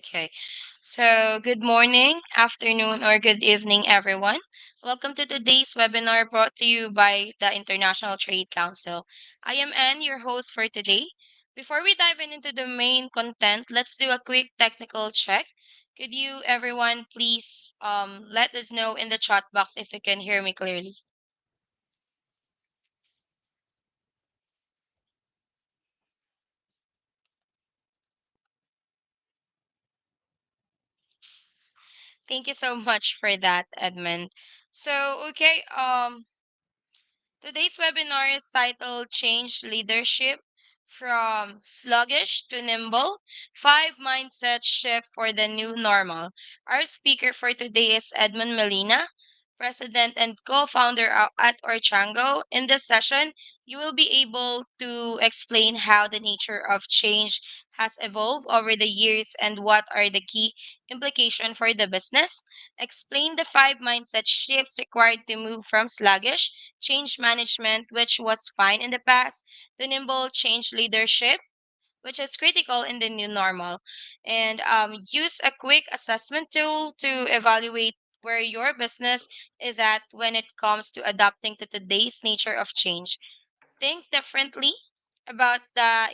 Okay. So, good morning, afternoon, or good evening, everyone. Welcome to today's webinar brought to you by the International Trade Council. I am Anne, your host for today. Before we dive into the main content, let's do a quick technical check. Could you, everyone, please let us know in the chat box if you can hear me clearly? Thank you so much for that, Edmond. Today's webinar is titled Change Leadership from Sluggish to Nimble, 5 Mindset Shift for the New Normal. Our speaker for today is Edmond Melina, President and co-founder at Orchango. In this session, you will be able to explain how the nature of change has evolved over the years and what are the key implications for the business. Explain the 5 mindset shifts required to move from sluggish change management, which was fine in the past, to nimble change leadership, which is critical in the new normal, and use a quick assessment tool to evaluate where your business is at when it comes to adapting to today's nature of change. Think differently about the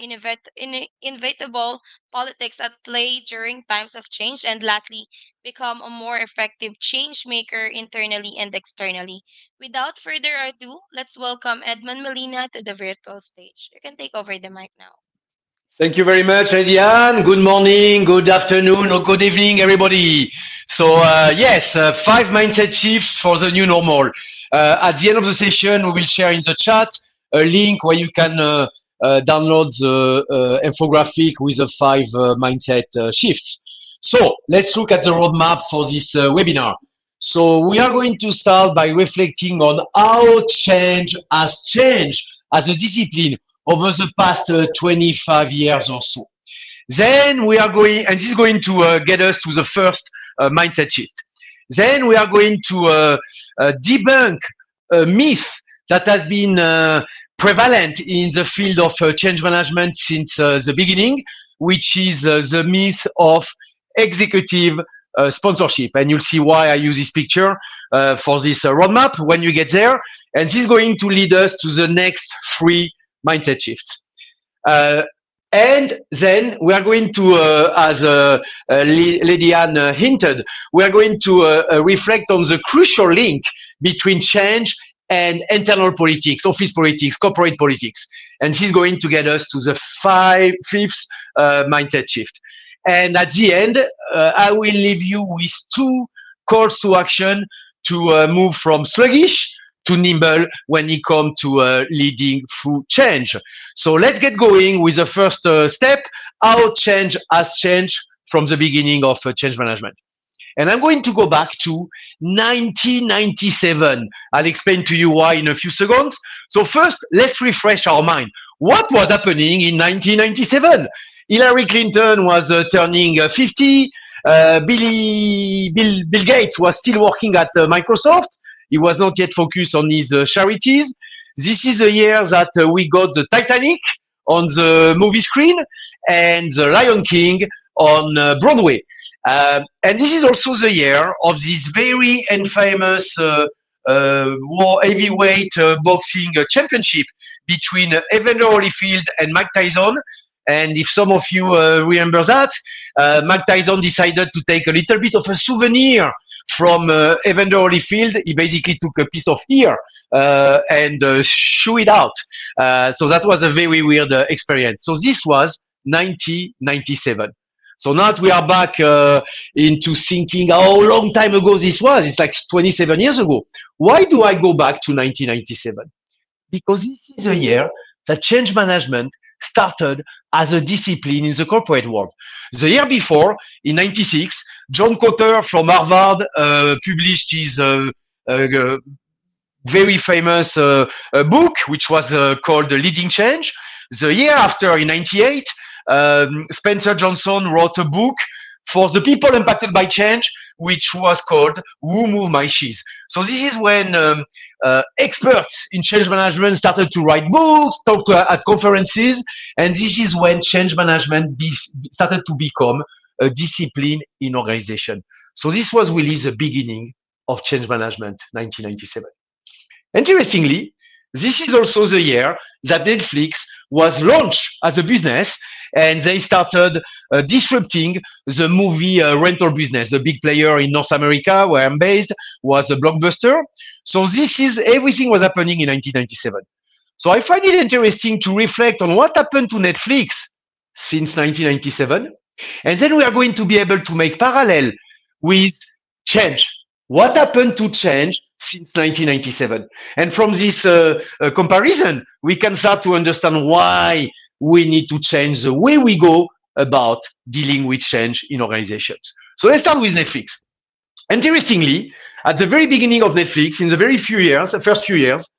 inevitable politics at play during times of change, and lastly, become a more effective change maker internally and externally. Without further ado, let's welcome Edmond Molina to the virtual stage. You can take over the mic now. Thank you very much, Ediane. Good morning, good afternoon, or good evening, everybody. So, 5 mindset shifts for the new normal. At the end of the session, we will share in the chat a link where you can download the infographic with the 5 mindset shifts. So, let's look at the roadmap for this webinar. So, we are going to start by reflecting on how change has changed as a discipline over the past 25 years or so. Then we are going, and this is going to get us to the first mindset shift. Then we are going to debunk a myth that has been prevalent in the field of change management since the beginning, which is the myth of executive sponsorship. And you'll see why I use this picture for this roadmap when you get there. And this is going to lead us to the next three mindset shifts. Uh, and then we are going to, as Lady Anne hinted, we are going to reflect on the crucial link between change and internal politics, office politics, corporate politics. And this is going to get us to the fifth mindset shift. And at the end, I will leave you with two calls to action to move from sluggish to nimble when it comes to leading through change. So let's get going with the first step, how change has changed from the beginning of change management. And I'm going to go back to 1997. I'll explain to you why in a few seconds. So first, let's refresh our mind. What was happening in 1997? Hillary Clinton was turning 50. Bill Gates was still working at Microsoft. He was not yet focused on his charities. This is the year that we got the Titanic on the movie screen and the Lion King on Broadway. And this is also the year of this very infamous heavyweight boxing championship between Evander Holyfield and Mike Tyson. And if some of you remember that, Mike Tyson decided to take a little bit of a souvenir from Evander Holyfield. He basically took a piece of ear and chew it out. So that was a very weird experience. So this was 1997. So now we are back into thinking how long time ago this was. It's like 27 years ago. Why do I go back to 1997? Because this is a year that change management started as a discipline in the corporate world. The year before, in 96, John Kotter from Harvard published his very famous book, which was called Leading Change. The year after, in 98, Spencer Johnson wrote a book for the people impacted by change, which was called Who Moved My Cheese. So this is when experts in change management started to write books, at conferences, and this is when change management started to become discipline in organization. So this was really the beginning of change management, 1997. Interestingly, this is also the year that Netflix was launched as a business and they started disrupting the movie rental business. The big player in North America, where I'm based, was a Blockbuster. So this is everything was happening in 1997. So I find it interesting to reflect on what happened to Netflix since 1997. And then we are going to be able to make parallel with change. What happened to change since 1997? And from this comparison, we can start to understand why we need to change the way we go about dealing with change in organizations. So let's start with Netflix. Interestingly, at the very beginning of Netflix, in the very few years, the first few years,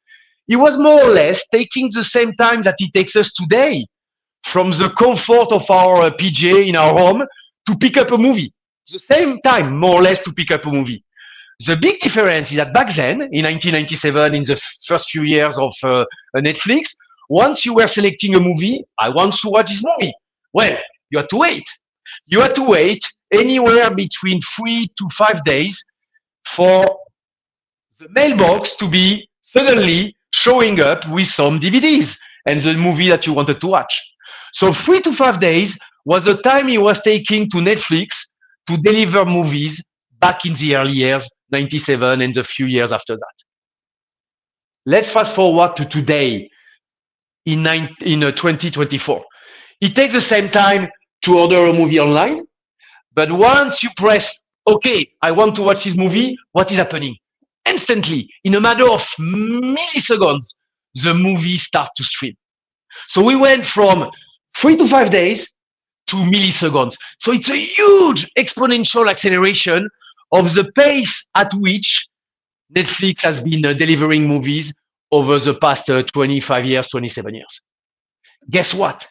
it was more or less taking the same time that it takes us today from the comfort of our PJ in our home to pick up a movie. The same time, more or less, to pick up a movie. The big difference is that back then, in 1997, in the first few years of Netflix, once you were selecting a movie, I want to watch this movie. Well, you had to wait. You had to wait anywhere between 3 to 5 days for the mailbox to be suddenly showing up with some DVDs and the movie that you wanted to watch. So 3 to 5 days was the time it was taking to Netflix to deliver movies back in the early years, 97 and the few years after that. Let's fast forward to today in 2024. It takes the same time to order a movie online, but once you press, okay, I want to watch this movie, what is happening? Instantly, in a matter of milliseconds, the movie starts to stream. So we went from 3 to 5 days to milliseconds. So it's a huge exponential acceleration of the pace at which Netflix has been delivering movies over the past 25 years, 27 years. Guess what?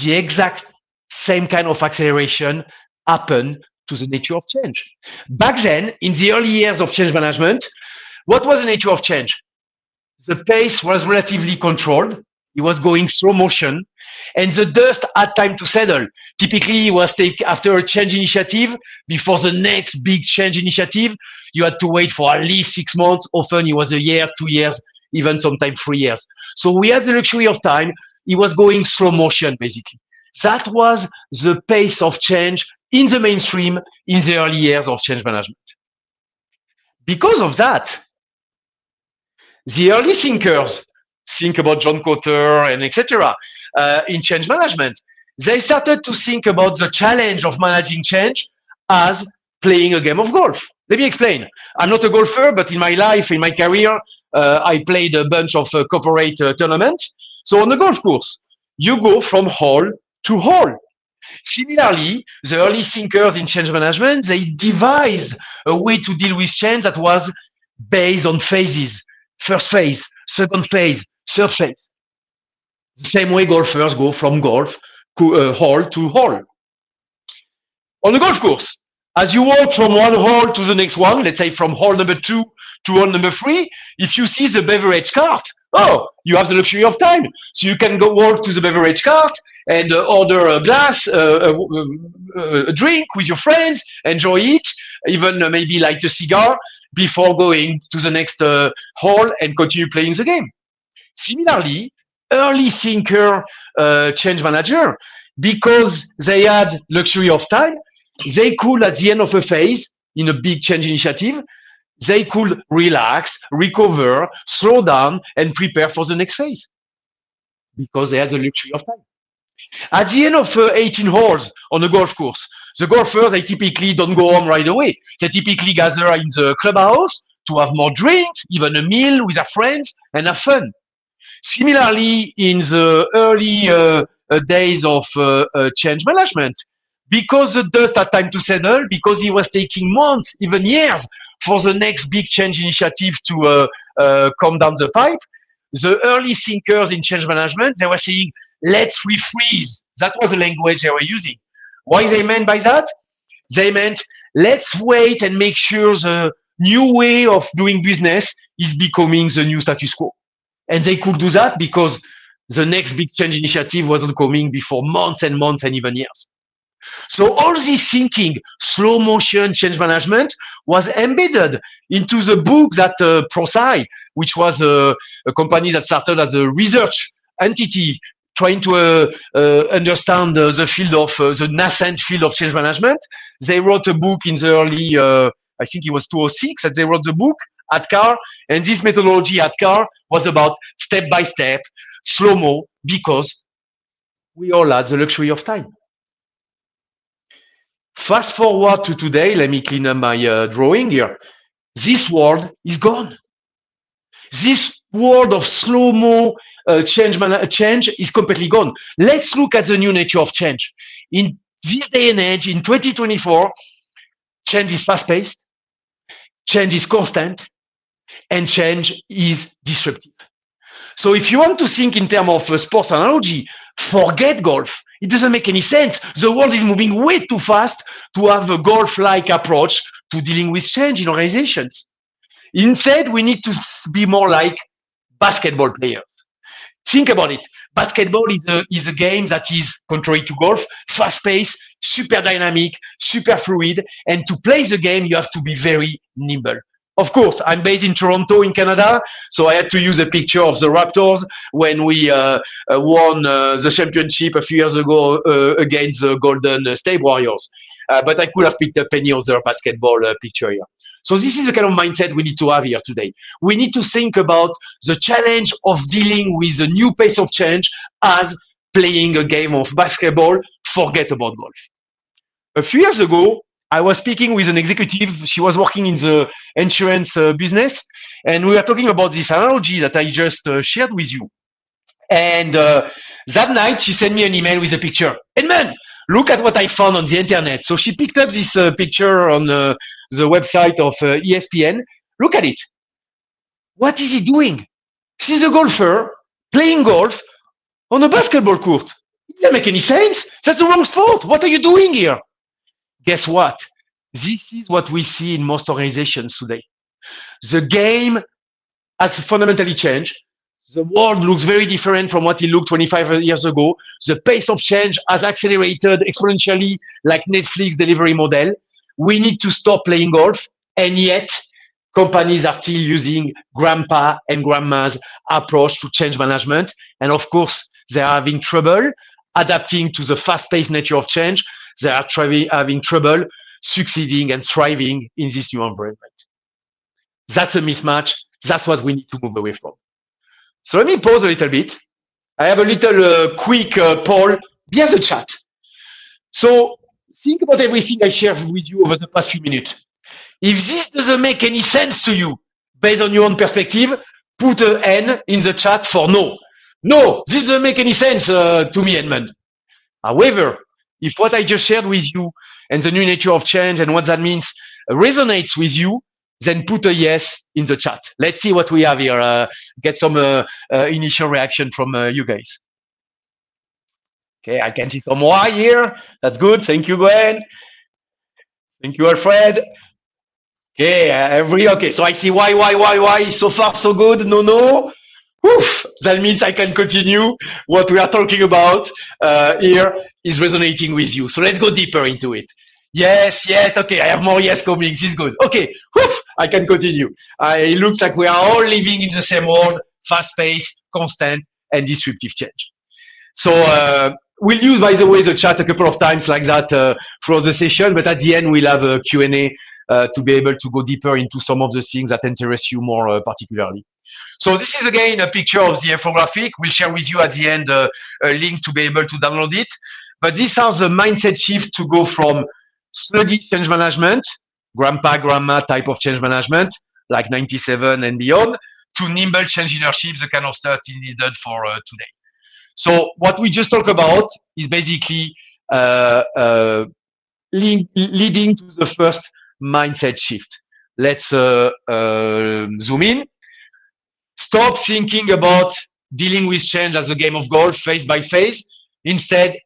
The exact same kind of acceleration happened to the nature of change. Back then, in the early years of change management, what was the nature of change? The pace was relatively controlled. It was going slow motion, and the dust had time to settle. Typically, it was after a change initiative, before the next big change initiative, you had to wait for at least 6 months. Often, it was a year, 2 years, even sometimes 3 years. So we had the luxury of time. It was going slow motion, basically. That was the pace of change in the mainstream in the early years of change management. Because of that, the early thinkers, think about John Cotter and etc. In change management, they started to think about the challenge of managing change as playing a game of golf. Let me explain. I'm not a golfer, but in my life, in my career, I played a bunch of corporate tournaments. So on a golf course, you go from hole to hole. Similarly, the early thinkers in change management, they devised a way to deal with change that was based on phases. First phase, second phase, third phase. The same way golfers go from golf hole to hole. On a golf course, as you walk from one hole to the next one, let's say from hole number 2 to hole number 3, if you see the beverage cart, oh, you have the luxury of time. So you can go walk to the beverage cart and order a glass, a drink with your friends, enjoy it, even maybe light a cigar before going to the next hole and continue playing the game. Similarly, early thinker change manager, because they had luxury of time, they could, at the end of a phase in a big change initiative, they could relax, recover, slow down, and prepare for the next phase because they had the luxury of time. At the end of 18 holes on a golf course, the golfers, they typically don't go home right away. They typically gather in the clubhouse to have more drinks, even a meal with their friends, and have fun. Similarly, in the early days of change management, because the dust had time to settle, because it was taking months, even years, for the next big change initiative to come down the pipe, the early thinkers in change management, they were saying, let's refreeze. That was the language they were using. Why they meant by that? They meant, let's wait and make sure the new way of doing business is becoming the new status quo. And they could do that because the next big change initiative wasn't coming before months and months and even years. So all this thinking, slow motion change management, was embedded into the book that ProSci, which was a company that started as a research entity trying to understand the field of the nascent field of change management. They wrote a book in the early, I think it was 2006, that they wrote the book at CAR, and this methodology at CAR was about step by step, slow mo, because we all had the luxury of time. Fast forward to today, let me clean up my drawing here. This world is gone. This world of slow-mo change is completely gone. Let's look at the new nature of change. In this day and age, in 2024, change is fast-paced, change is constant, and change is disruptive. So if you want to think in terms of a sports analogy, forget golf. It doesn't make any sense. The world is moving way too fast to have a golf-like approach to dealing with change in organizations. Instead, we need to be more like basketball players. Think about it. Basketball is a game that is, contrary to golf, fast-paced, super dynamic, super fluid. And to play the game, you have to be very nimble. Of course, I'm based in Toronto, in Canada, so I had to use a picture of the Raptors when we won the championship a few years ago against the Golden State Warriors. But I could have picked up any other basketball picture here. So this is the kind of mindset we need to have here today. We need to think about the challenge of dealing with the new pace of change as playing a game of basketball. Forget about golf. A few years ago, I was speaking with an executive. She was working in the insurance business, and we were talking about this analogy that I just shared with you. And that night, she sent me an email with a picture. Edmond, look at what I found on the internet. So she picked up this picture on the website of ESPN. Look at it. What is he doing? She's a golfer playing golf on a basketball court. It doesn't make any sense. That's the wrong sport. What are you doing here? Guess what? This is what we see in most organizations today. The game has fundamentally changed. The world looks very different from what it looked 25 years ago. The pace of change has accelerated exponentially like Netflix delivery model. We need to stop playing golf, and yet companies are still using grandpa and grandma's approach to change management. And of course, they are having trouble adapting to the fast-paced nature of change. They are having trouble succeeding and thriving in this new environment. That's a mismatch. That's what we need to move away from. So let me pause a little bit. I have a little quick poll via the chat. So think about everything I shared with you over the past few minutes. If this doesn't make any sense to you, based on your own perspective, put an N in the chat for no. No, this doesn't make any sense to me, Edmond. However, if what I just shared with you and the new nature of change and what that means resonates with you, then put a yes in the chat. Let's see what we have here. Get some initial reaction from you guys. Okay, I can see some Y here. That's good. Thank you, Gwen. Thank you, Alfred. Okay, okay. So I see Y. So far, so good. No. Oof, that means I can continue. What we are talking about here is resonating with you. So let's go deeper into it. Yes. Okay, I have more yes coming. This is good. Okay, oof, I can continue. It looks like we are all living in the same world, fast-paced, constant, and disruptive change. So we'll use, by the way, the chat a couple of times like that throughout the session. But at the end, we'll have a Q&A to be able to go deeper into some of the things that interest you more particularly. So this is again a picture of the infographic. We'll share with you at the end a link to be able to download it. But these are the mindset shift to go from sluggish change management, grandpa, grandma type of change management, like 97 and beyond, to nimble change leadership, the kind of stuff needed for today. So what we just talked about is basically leading to the first mindset shift. Let's zoom in. Stop thinking about dealing with change as a game of golf, phase by phase. Instead,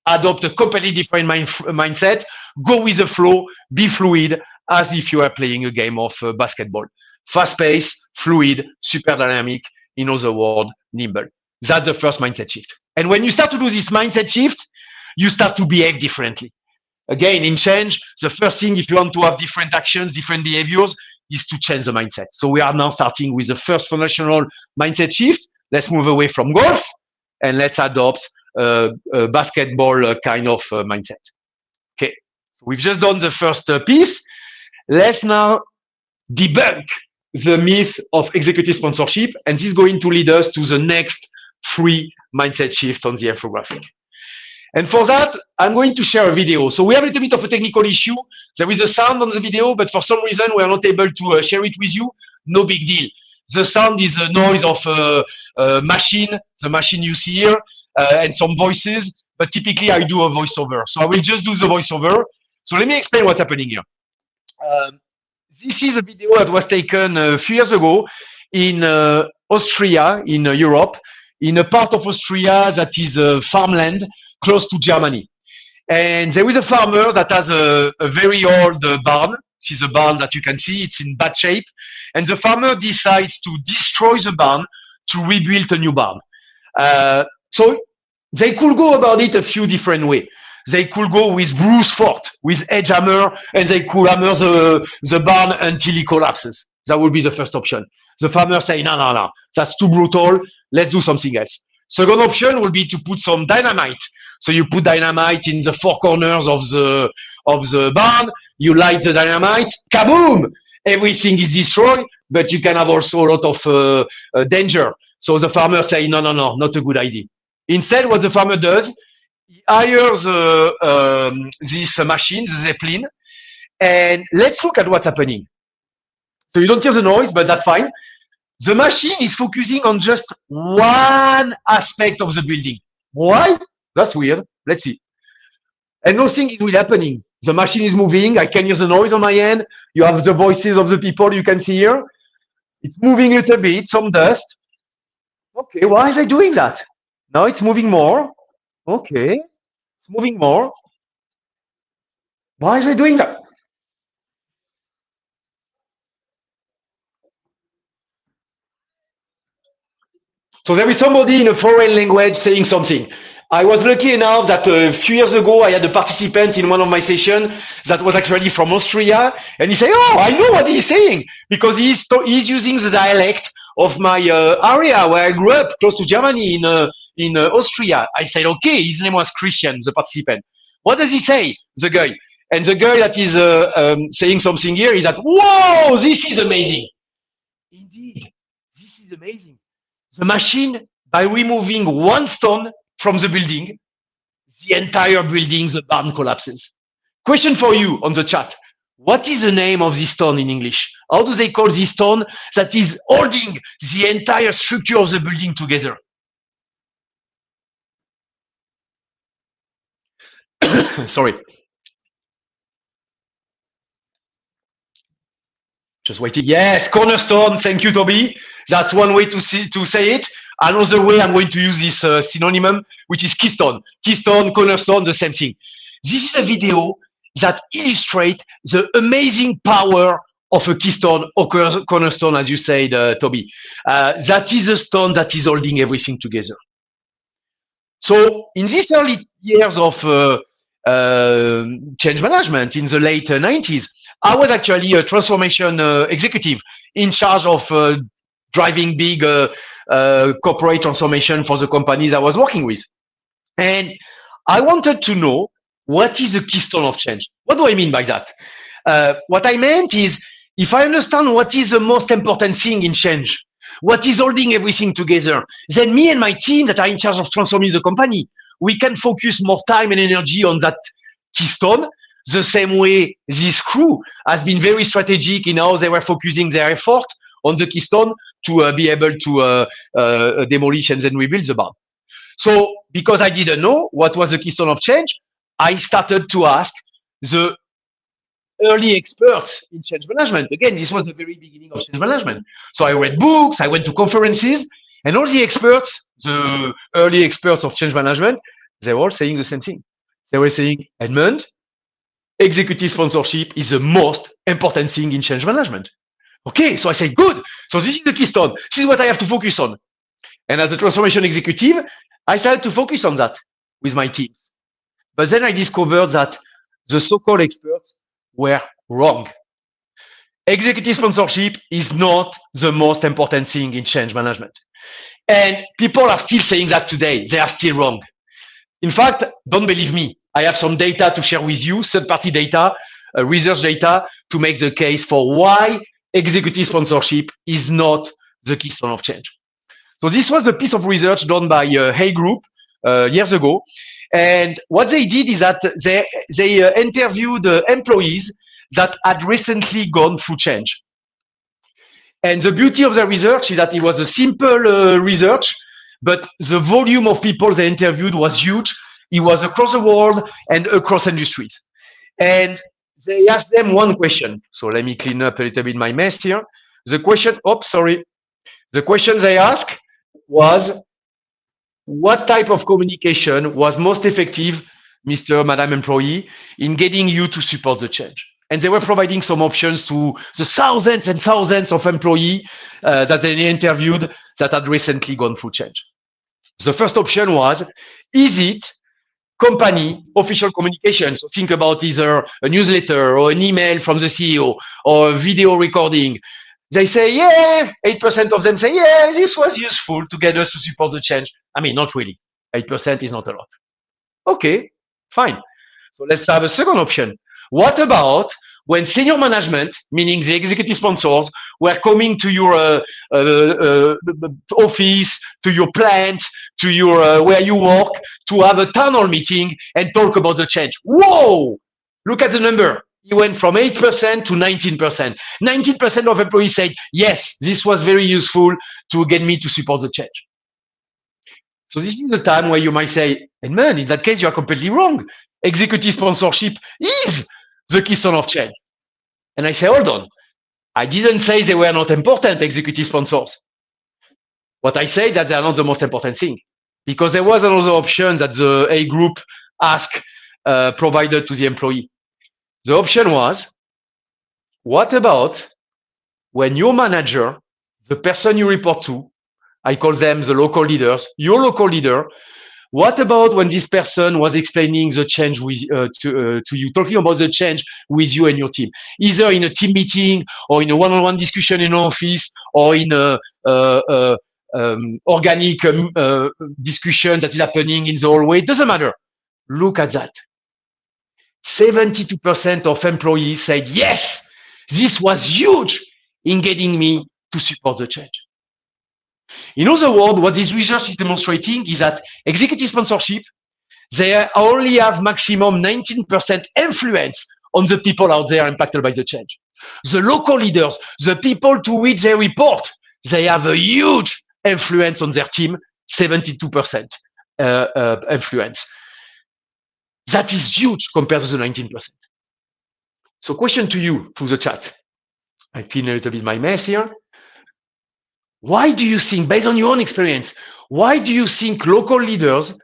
adopt a completely different mindset. Go with the flow. Be fluid, as if you are playing a game of basketball. Fast-paced, fluid, super dynamic. In other words, nimble. That's the first mindset shift. And when you start to do this mindset shift, you start to behave differently. Again, in change, the first thing, if you want to have different actions, different behaviors, is to change the mindset. So we are now starting with the first foundational mindset shift. Let's move away from golf and let's adopt a basketball kind of mindset. Okay, so we've just done the first piece. Let's now debunk the myth of executive sponsorship, and this is going to lead us to the next three mindset shift on the infographic. And for that, I'm going to share a video. So we have a little bit of a technical issue. There is a sound on the video, but for some reason, we are not able to share it with you. No big deal. The sound is a noise of a machine, the machine you see here, and some voices. But typically, I do a voiceover. So I will just do the voiceover. So let me explain what's happening here. This is a video that was taken a few years ago in Austria, in Europe, in a part of Austria that is farmland close to Germany. And there is a farmer that has a very old barn. This is a barn that you can see. It's in bad shape. And the farmer decides to destroy the barn to rebuild a new barn. So they could go about it a few different ways. They could go with brute force, with edge hammer, and they could hammer the barn until it collapses. That would be the first option. The farmer say, no, that's too brutal. Let's do something else. Second option will be to put some dynamite. So you put dynamite in the four corners of the barn. You light the dynamite. Kaboom! Everything is destroyed, but you can have also a lot of danger. So the farmer say, no, not a good idea. Instead, what the farmer does, he hires this machine, the Zeppelin, and let's look at what's happening. So you don't hear the noise, but that's fine. The machine is focusing on just one aspect of the building. Why? That's weird. Let's see. And nothing is really happening. The machine is moving. I can hear the noise on my end. You have the voices of the people you can see here. It's moving a little bit, some dust. Okay, why is it doing that? Now it's moving more. Okay, it's moving more. Why is it doing that? So there is somebody in a foreign language saying something. I was lucky enough that a few years ago, I had a participant in one of my sessions that was actually from Austria. And he said, oh, I know what he's saying because he's using the dialect of my area where I grew up, close to Germany in Austria. I said, okay, his name was Christian, the participant. What does he say, the guy? And the guy that is saying something here is that, whoa, this is amazing. Indeed, this is amazing. The machine, by removing one stone from the building, the entire building, the barn collapses. Question for you on the chat. What is the name of this stone in English? How do they call this stone that is holding the entire structure of the building together? Sorry. Just waiting. Yes, cornerstone. Thank you, Toby. That's one way to say it. Another way, I'm going to use this synonym, which is keystone. Keystone, cornerstone, the same thing. This is a video that illustrates the amazing power of a keystone or cornerstone, as you said, Toby. That is a stone that is holding everything together. So in these early years of change management in the late 90s, I was actually a transformation executive in charge of driving big corporate transformation for the companies I was working with. And I wanted to know what is the keystone of change. What do I mean by that? What I meant is, if I understand what is the most important thing in change, what is holding everything together, then me and my team that are in charge of transforming the company, we can focus more time and energy on that keystone. The same way this crew has been very strategic in how they were focusing their effort on the keystone to be able to demolish and then rebuild the barn. So because I didn't know what was the keystone of change, I started to ask the early experts in change management. Again, this was the very beginning of change management. So I read books, I went to conferences, and all the experts, the early experts of change management, they were all saying the same thing. They were saying, Edmond, executive sponsorship is the most important thing in change management. Okay, so I said, good. So this is the keystone. This is what I have to focus on. And as a transformation executive, I started to focus on that with my teams. But then I discovered that The so-called experts were wrong. Executive sponsorship is not the most important thing in change management. And people are still saying that today. They are still wrong. In fact, don't believe me. I have some data to share with you, third-party data, research data, to make the case for why executive sponsorship is not the keystone of change. So this was a piece of research done by Hay Group years ago. And what they did is that they interviewed employees that had recently gone through change. And the beauty of the research is that it was a simple research, but the volume of people they interviewed was huge. It was across the world and across industries. And they asked them one question. So let me clean up a little bit my mess here. The question, the question they asked was, what type of communication was most effective, Mr. Madam Employee, in getting you to support the change? And they were providing some options to the thousands and thousands of employees that they interviewed that had recently gone through change. The first option was, is it company official communication? So think about either a newsletter or an email from the CEO or a video recording. They say, yeah, 8% of them say, yeah, this was useful to get us to support the change. I mean, not really. 8% is not a lot. Okay, fine. So let's have a second option. What about when senior management, meaning the executive sponsors, were coming to your office, to your plant, to your where you work, to have a town hall meeting and talk about the change? Whoa! Look at the number. It went from 8% to 19%. 19% of employees said, yes, this was very useful to get me to support the change. So this is the time where you might say, Edmond, in that case, you are completely wrong. Executive sponsorship is the keystone of change. And I say, hold on. I didn't say they were not important, executive sponsors. What I say that they are not the most important thing. Because there was another option that the A group asked, provided to the employee. The option was, what about when your manager, the person you report to, I call them the local leaders, your local leader, what about when this person was explaining the change with, to you, talking about the change with you and your team, either in a team meeting or in a one-on-one discussion in an office or in a organic discussion that is happening in the hallway? It doesn't matter. Look at that. 72% of employees said, yes, this was huge in getting me to support the change. In other words, what this research is demonstrating is that executive sponsorship, they only have maximum 19% influence on the people out there impacted by the change. The local leaders, the people to which they report, they have a huge influence on their team, 72% influence. That is huge compared to the 19%. So question to you through the chat. I clean a little bit my mess here. Why do you think, based on your own experience, why do you think local leaders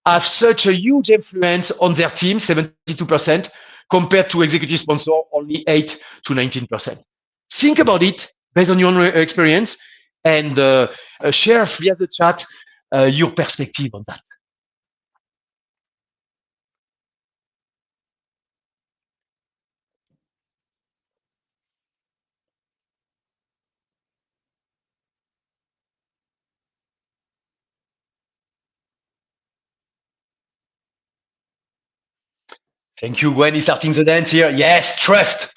have such a huge influence on their team, 72%, compared to executive sponsor, only 8 to 19%? Think about it based on your own experience and share via the chat your perspective on that. Thank you, Gwen is starting the dance here. Yes, trust.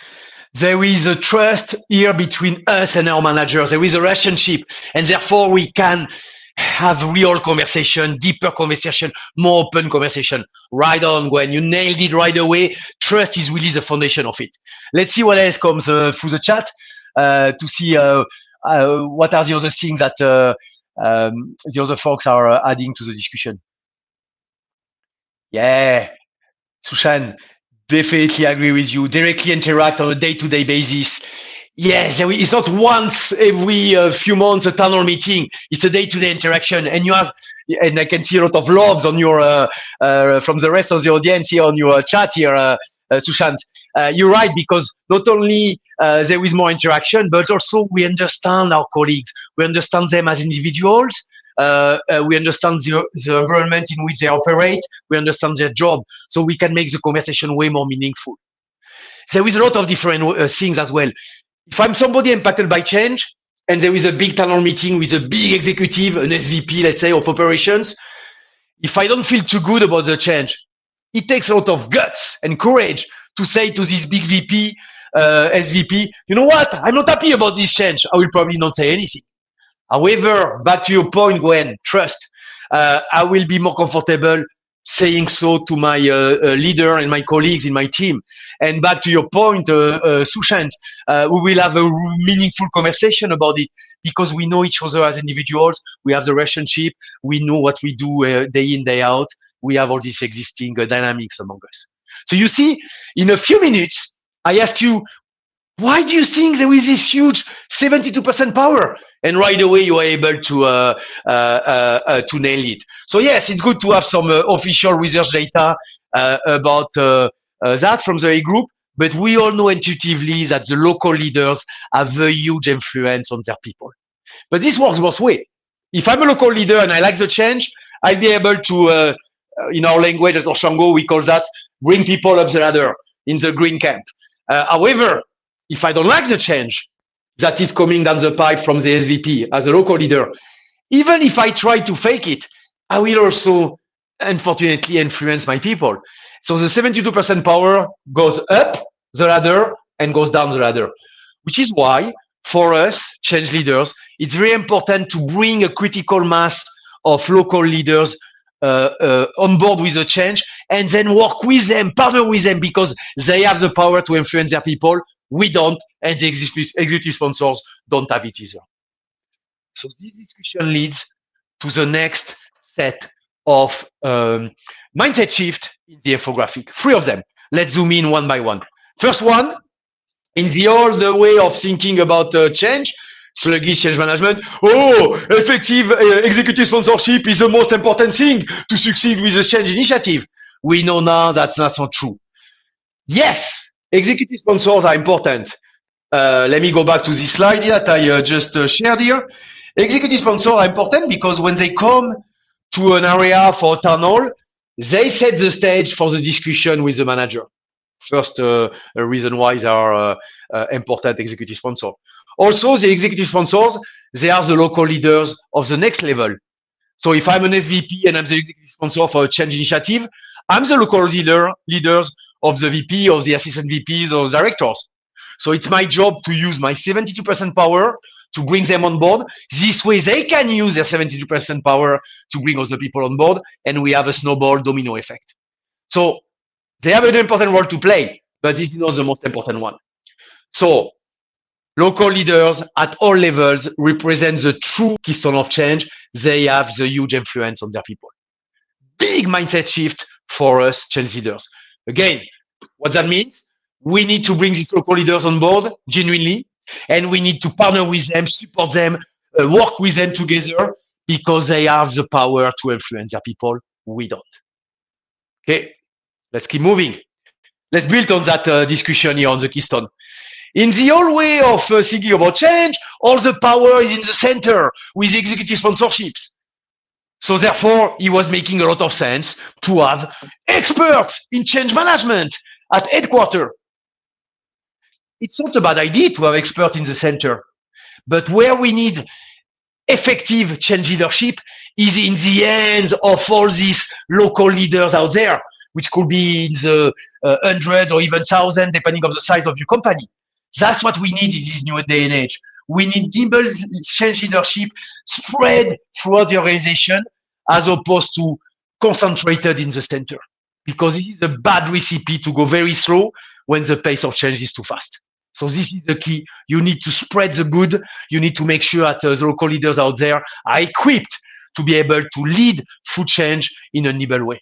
There is a trust here between us and our managers. There is a relationship, and therefore we can have real conversation, deeper conversation, more open conversation. Right on, Gwen. You nailed it right away. Trust is really the foundation of it. Let's see what else comes through the chat to see what are the other things that the other folks are adding to the discussion. Yeah, Sushan, definitely agree with you. Directly interact on a day-to-day basis. Yes, it's not once every few months a town hall meeting. It's a day-to-day interaction, and you have, and I can see a lot of loves on your from the rest of the audience here on your chat here, Sushant. You're right, because not only there is more interaction, but also we understand our colleagues. We understand them as individuals. We understand the environment in which they operate. We understand their job, so we can make the conversation way more meaningful. There is a lot of different things as well. If I'm somebody impacted by change, and there is a big town hall meeting with a big executive, an SVP, let's say, of operations, if I don't feel too good about the change, it takes a lot of guts and courage to say to this big VP, SVP, you know what? I'm not happy about this change. I will probably not say anything. However, back to your point, Gwen, trust. I will be more comfortable saying so to my leader and my colleagues in my team. And back to your point, Sushant, we will have a meaningful conversation about it because we know each other as individuals. We have the relationship. We know what we do day in, day out. We have all these existing dynamics among us. So you see, in a few minutes, I ask you, why do you think there is this huge 72% power? And right away you are able to nail it. So yes, it's good to have some official research data about that from the A group, but we all know intuitively that the local leaders have a huge influence on their people. But this works both ways. If I'm a local leader and I like the change, I'll be able to, in our language at Oshango, we call that bring people up the ladder in the green camp. However, if I don't like the change that is coming down the pipe from the SVP as a local leader, even if I try to fake it, I will also, unfortunately, influence my people. So the 72% power goes up the ladder and goes down the ladder, which is why, for us, change leaders, it's very important to bring a critical mass of local leaders on board with the change and then work with them, partner with them, because they have the power to influence their people. We don't, and the executive sponsors don't have it either. So this discussion leads to the next set of mindset shift in the infographic. 3 of them. Let's zoom in one by one. First one, in the old way of thinking about change, sluggish change management. Oh, effective executive sponsorship is the most important thing to succeed with the change initiative. We know now that that's not true. Yes, executive sponsors are important. Let me go back to this slide here that I just shared here. Executive sponsors are important because when they come to an area for town hall, they set the stage for the discussion with the manager. First reason why they are important executive sponsors. Also, the executive sponsors, they are the local leaders of the next level. So if I'm an SVP and I'm the executive sponsor for a change initiative, I'm the local leaders of the VP, of the assistant VPs, or directors. So it's my job to use my 72% power to bring them on board. This way they can use their 72% power to bring other people on board, and we have a snowball domino effect. So they have an important role to play, but this is not the most important one. So local leaders at all levels represent the true keystone of change. They have the huge influence on their people. Big mindset shift for us change leaders. Again, what that means, we need to bring these local leaders on board genuinely, and we need to partner with them, support them, work with them together, because they have the power to influence their people. We don't. Okay, let's keep moving. Let's build on that discussion here on the keystone. In the old way of thinking about change, all the power is in the center with executive sponsorships. So therefore, it was making a lot of sense to have experts in change management at headquarters. It's not a bad idea to have experts in the center, but where we need effective change leadership is in the hands of all these local leaders out there, which could be in the hundreds or even thousands, depending on the size of your company. That's what we need in this new day and age. We need nimble change leadership spread throughout the organization as opposed to concentrated in the center, because it is a bad recipe to go very slow when the pace of change is too fast. So this is the key. You need to spread the good. You need to make sure that the local leaders out there are equipped to be able to lead through change in a nimble way.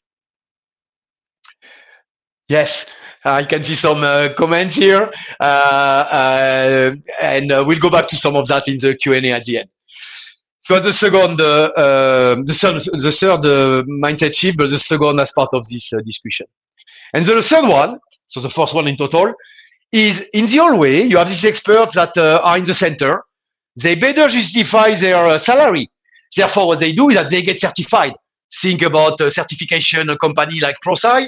Yes, I can see some comments here, and we'll go back to some of that in the Q&A at the end. So the second, the third mindset shift, but the second as part of this discussion. And the third one, so the first one in total, is in the old way, you have these experts that are in the center. They better justify their salary. Therefore, what they do is that they get certified. Think about a certification a company like ProSci.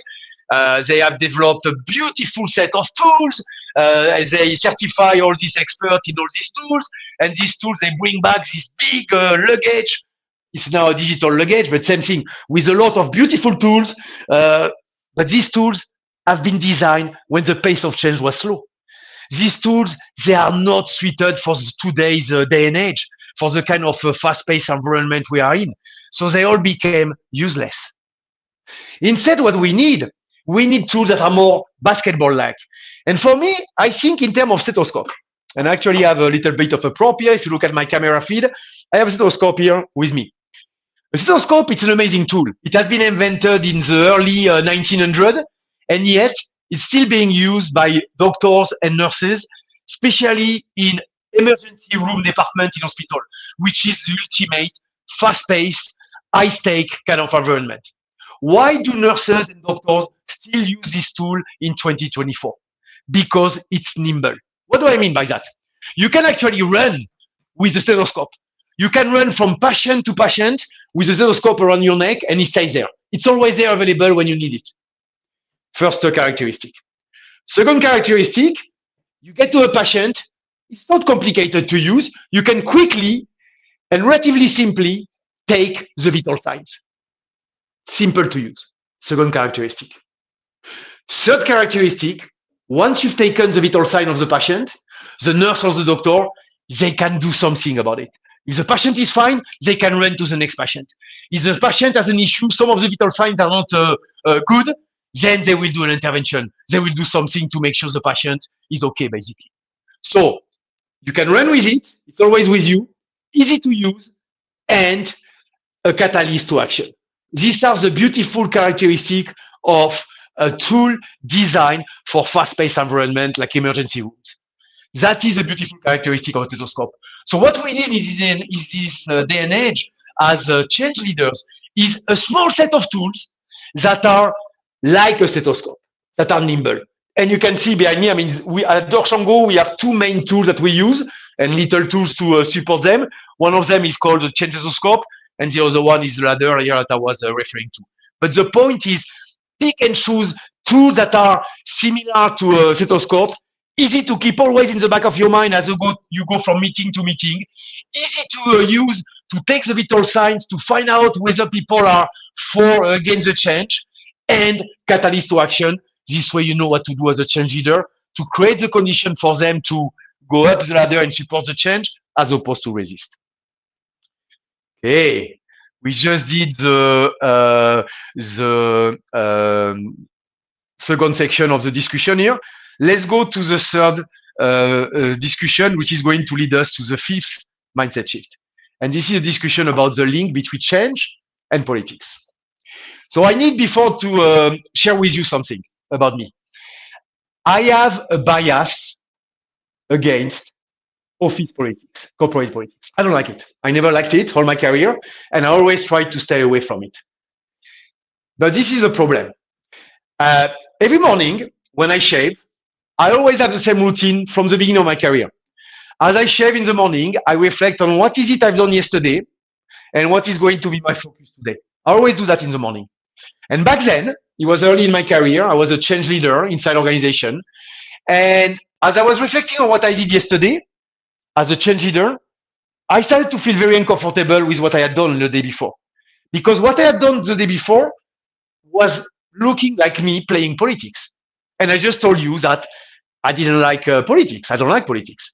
They have developed a beautiful set of tools. They certify all these experts in all these tools, and these tools they bring back this big luggage. It's now a digital luggage, but same thing with a lot of beautiful tools. But these tools have been designed when the pace of change was slow. These tools, they are not suited for today's day and age, for the kind of fast-paced environment we are in. So they all became useless. Instead, what we need tools that are more basketball-like. And for me, I think in terms of stethoscope, and I actually have a little bit of a prop here. If you look at my camera feed, I have a stethoscope here with me. A stethoscope, it's an amazing tool. It has been invented in the early 1900s, and yet it's still being used by doctors and nurses, especially in emergency room department in hospital, which is the ultimate fast-paced, high-stake kind of environment. Why do nurses and doctors still use this tool in 2024? Because it's nimble. What do I mean by that? You can actually run with the stethoscope. You can run from patient to patient with the stethoscope around your neck, and it stays there. It's always there available when you need it. First characteristic. Second characteristic, you get to a patient, it's not complicated to use. You can quickly and relatively simply take the vital signs. Simple to use. Second characteristic. Third characteristic, once you've taken the vital sign of the patient, the nurse or the doctor, they can do something about it. If the patient is fine, they can run to the next patient. If the patient has an issue, some of the vital signs are not good, then they will do an intervention. They will do something to make sure the patient is okay, basically. So you can run with it. It's always with you, easy to use, and a catalyst to action. These are the beautiful characteristics of a tool designed for fast-paced environment like emergency rooms. That is a beautiful characteristic of a stethoscope. So what we need is this day and age as change leaders is a small set of tools that are like a stethoscope, that are nimble. And you can see behind me, I mean, we at Dorshango, we have two main tools that we use and little tools to support them. One of them is called the change stethoscope, and the other one is the ladder here that I was referring to. But the point is, pick and choose tools that are similar to a stethoscope, easy to keep always in the back of your mind as you go from meeting to meeting, easy to use to take the vital signs, to find out whether people are for or against the change, and catalyst to action. This way you know what to do as a change leader to create the condition for them to go up the ladder and support the change as opposed to resist. Okay, we just did the second section of the discussion here. Let's go to the third discussion, which is going to lead us to the fifth mindset shift. And this is a discussion about the link between change and politics. So I need before to share with you something about me. I have a bias against office politics, corporate politics. I don't like it. I never liked it all my career, and I always tried to stay away from it. But this is a problem. Every morning when I shave, I always have the same routine from the beginning of my career. As I shave in the morning, I reflect on what is it I've done yesterday and what is going to be my focus today. I always do that in the morning. And back then, it was early in my career. I was a change leader inside organization. And as I was reflecting on what I did yesterday as a change leader, I started to feel very uncomfortable with what I had done the day before. Because what I had done the day before was looking like me playing politics. And I just told you that I didn't like politics. I don't like politics.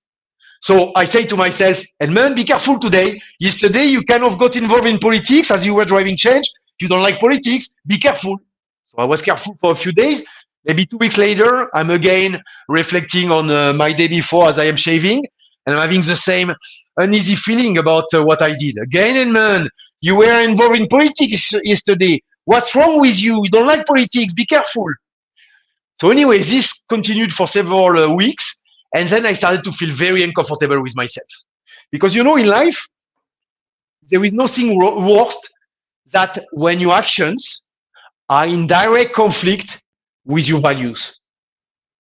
So I say to myself, Edmond, be careful today. Yesterday, you kind of got involved in politics as you were driving change. You don't like politics. Be careful. So I was careful for a few days. Maybe 2 weeks later, I'm again reflecting on my day before as I am shaving. And I'm having the same uneasy feeling about what I did. Again, Edmond, you were involved in politics yesterday. What's wrong with you? You don't like politics. Be careful. So anyway, this continued for several weeks. And then I started to feel very uncomfortable with myself. Because, you know, in life, there is nothing worse that when your actions are in direct conflict with your values,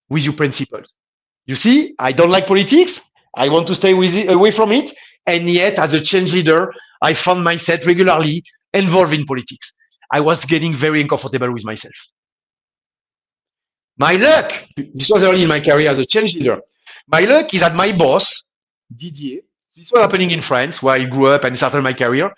with your principles. You see, I don't like politics. I want to stay away from it. And yet, as a change leader, I found myself regularly involved in politics. I was getting very uncomfortable with myself. My luck, this was early in my career as a change leader. My luck is that my boss, Didier, this was happening in France where I grew up and started my career.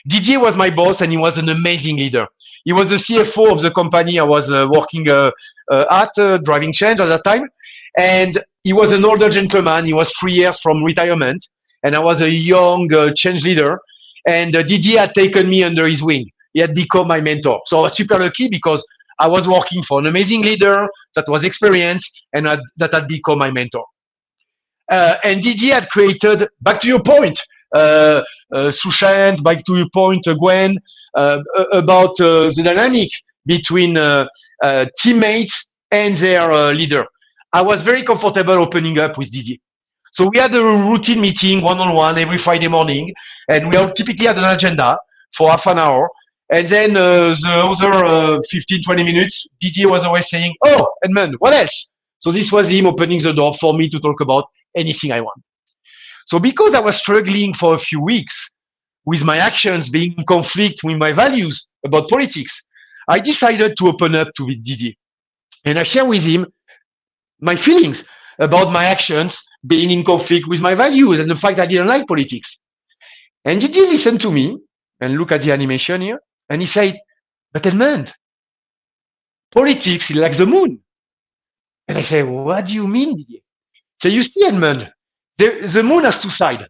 Didier was my boss and he was an amazing leader. He was the CFO of the company I was working at, driving change at that time. And he was an older gentleman. He was 3 years from retirement. And I was a young change leader. And Didier had taken me under his wing. He had become my mentor. So I was super lucky because I was working for an amazing leader that was experienced and that had become my mentor. And Didier had created, back to your point, Sushant, back to your point, Gwen, about the dynamic between teammates and their leader. I was very comfortable opening up with Didier. So we had a routine meeting one-on-one every Friday morning, and we all typically had an agenda for half an hour. And then the other 15, 20 minutes, Didier was always saying, "Oh, Edmond, what else?" So this was him opening the door for me to talk about anything I want. So because I was struggling for a few weeks with my actions being in conflict with my values about politics, I decided to open up to Didier. And I share with him my feelings about my actions being in conflict with my values and the fact I didn't like politics. And Didier listened to me and look at the animation here. And he said, "But Edmond, politics is like the moon." And I say, "What do you mean, Didier?" So you see, Edmond, the moon has two sides.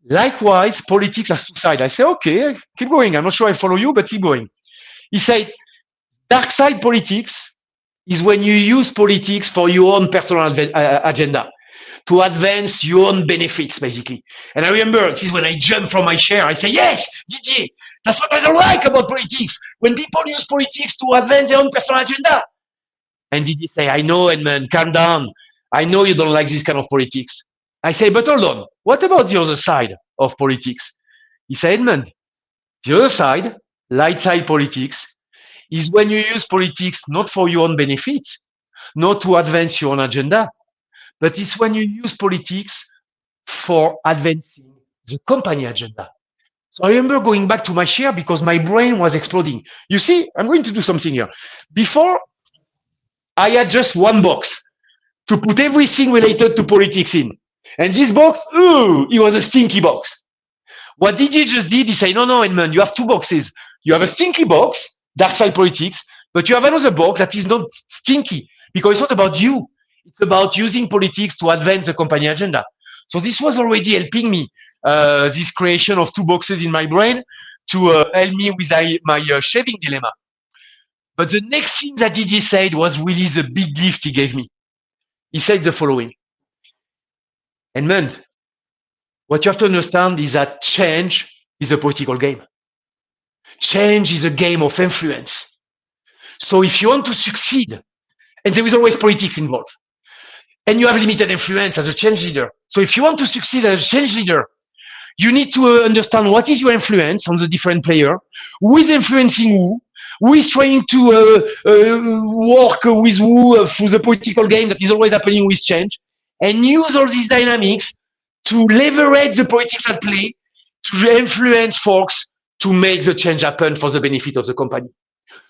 Likewise, politics has two sides. I say, "Okay, keep going. I'm not sure I follow you, but keep going." He said, "Dark side politics is when you use politics for your own personal agenda, to advance your own benefits, basically." And I remember this is when I jumped from my chair. I say, "Yes, Didier, that's what I don't like about politics. When people use politics to advance their own personal agenda." And Didier say, "I know, Edmond, calm down. I know you don't like this kind of politics." I say, "But hold on. What about the other side of politics?" He said, "Edmond, the other side, light side politics, is when you use politics not for your own benefits, not to advance your own agenda, but it's when you use politics for advancing the company agenda." So I remember going back to my chair because my brain was exploding. You see, I'm going to do something here. Before, I had just one box to put everything related to politics in. And this box, ooh, it was a stinky box. What Didier just did, he said, "No, Edmond, you have two boxes. You have a stinky box, dark side politics, but you have another box that is not stinky because it's not about you. It's about using politics to advance the company agenda." So this was already helping me, this creation of two boxes in my brain to help me with my shaving dilemma. But the next thing that Didier said was really the big gift he gave me. He said the following: "Edmond, what you have to understand is that change is a political game. Change is a game of influence. So if you want to succeed, and there is always politics involved, and you have limited influence as a change leader. So if you want to succeed as a change leader, you need to understand what is your influence on the different player, who is influencing who is trying to work with who through the political game that is always happening with change, and use all these dynamics to leverage the politics at play to influence folks to make the change happen for the benefit of the company."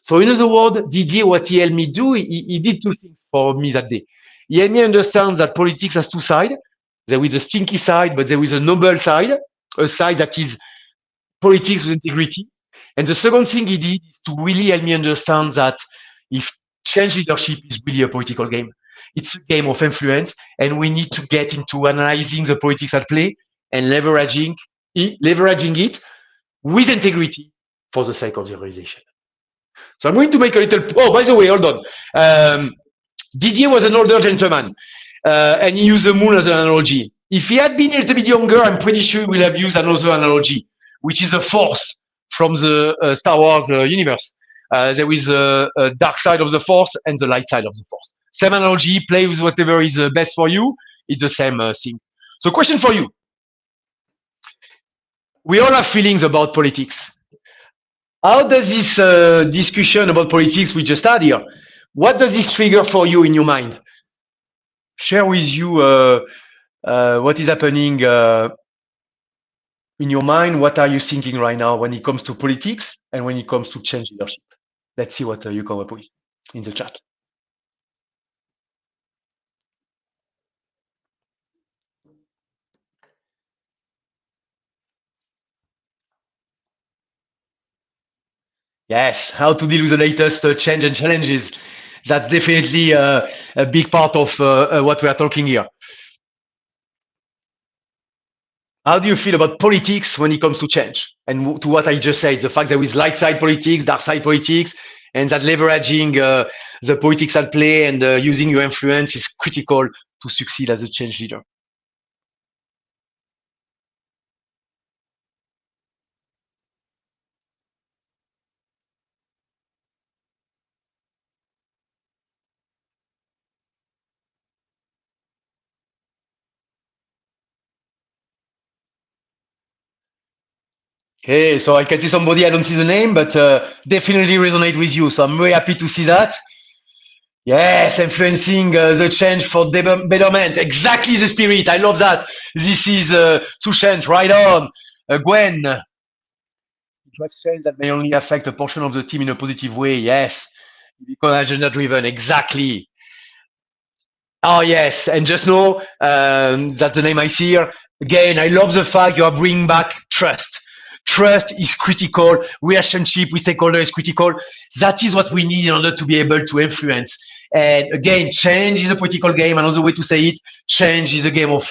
So in other words, Didier, what he helped me do, he did two things for me that day. He helped me understand that politics has two sides. There is a stinky side, but there is a noble side, a side that is politics with integrity. And the second thing he did is to really help me understand that if change leadership is really a political game, it's a game of influence, and we need to get into analyzing the politics at play and leveraging it with integrity for the sake of the organization. So I'm going to make a little. Oh, by the way, hold on. Didier was an older gentleman, and he used the moon as an analogy. If he had been a little bit younger, I'm pretty sure he will have used another analogy, which is the force from the Star Wars universe. There is a dark side of the force and the light side of the force. Same analogy, play with whatever is best for you. It's the same thing. So question for you. We all have feelings about politics. How does this discussion about politics we just had here, what does this trigger for you in your mind? Share with you what is happening in your mind, what are you thinking right now when it comes to politics and when it comes to change leadership? Let's see what you come up with in the chat. Yes, how to deal with the latest change and challenges. That's definitely a big part of what we are talking here. How do you feel about politics when it comes to change? And to what I just said, the fact there is light side politics, dark side politics, and that leveraging the politics at play and using your influence is critical to succeed as a change leader. Okay, so I can see somebody, I don't see the name, but definitely resonate with you. So I'm very happy to see that. Yes, influencing the change for betterment. Exactly the spirit. I love that. This is Sushant, right on. Gwen, drives change that may only affect a portion of the team in a positive way. Yes, because agenda driven. Exactly. Oh yes, and just know that's the name I see here. Again, I love the fact you are bringing back trust. Trust is critical. Relationship with stakeholder is critical. That is what we need in order to be able to influence. And again, change is a political game. Another way to say it, change is a game of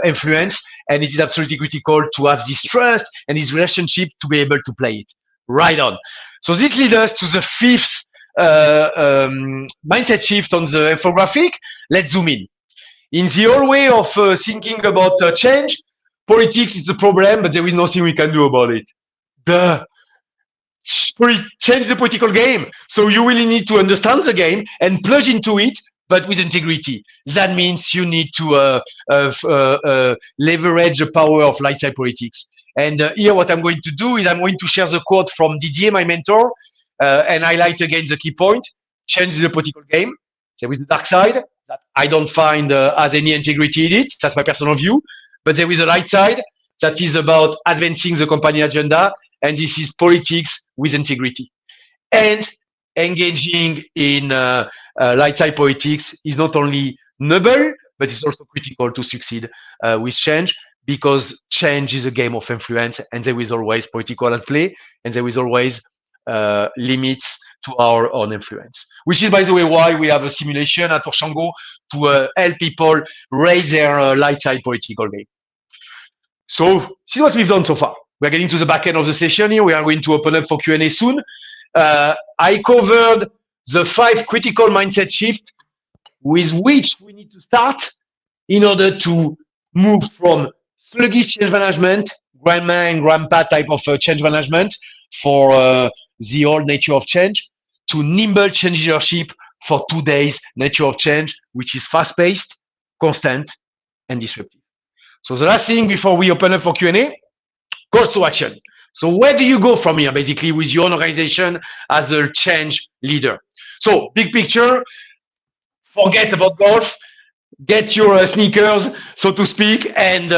influence. And it is absolutely critical to have this trust and this relationship to be able to play it. Right on. So this leads us to the fifth mindset shift on the infographic. Let's zoom in. In the old way of thinking about change, politics is the problem, but there is nothing we can do about it. The change the political game. So you really need to understand the game and plunge into it, but with integrity. That means you need to leverage the power of light side politics. And here, what I'm going to do is I'm going to share the quote from Didier, my mentor, and highlight again the key point. Change the political game. There is the dark side that I don't find has any integrity in it. That's my personal view. But there is a light side that is about advancing the company agenda, and this is politics with integrity. And engaging in light side politics is not only noble, but it's also critical to succeed with change, because change is a game of influence, and there is always political at play, and there is always limits to our own influence. Which is, by the way, why we have a simulation at Orshango to help people raise their light side political game. So this is what we've done so far. We're getting to the back end of the session here. We are going to open up for Q&A soon. I covered the 5 critical mindset shifts with which we need to start in order to move from sluggish change management, grandma and grandpa type of change management for the old nature of change, to nimble change leadership for today's nature of change, which is fast-paced, constant, and disruptive. So the last thing before we open up for Q&A, calls to action. So where do you go from here, basically, with your own organization as a change leader? So big picture, forget about golf, get your sneakers, so to speak, and